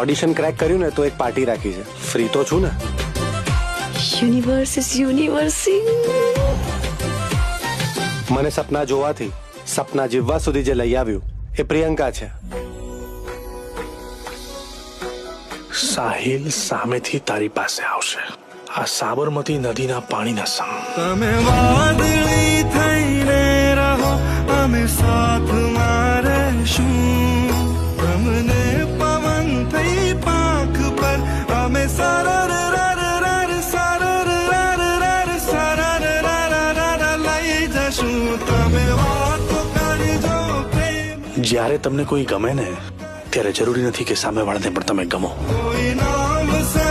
Audition crack કર્યું ને તો એક પાર્ટી રાખી છે. ફ્રી તો છું ને. Universe is universing. મને સપના જોવાથી સપના જીવવા સુધી જે લઈ આવ્યું એ પ્રિયંકા છે. સાહિલ સામેથી તારી પાસે આવશે, આ સાબરમતી નદીના પાણીના સમ. તમે વાદળી થઈને રહો, અમે સાથમાં રહેશું. તમને પવન થઈ પાંખ પર, અમે સરર લઈ જશું. તમે વાતો કરજો પ્રેમ. જ્યારે તમને કોઈ ગમે ને ત્યારે જરૂરી નથી કે સામેવાળાને પણ તમે ગમો. કોઈ નામ સે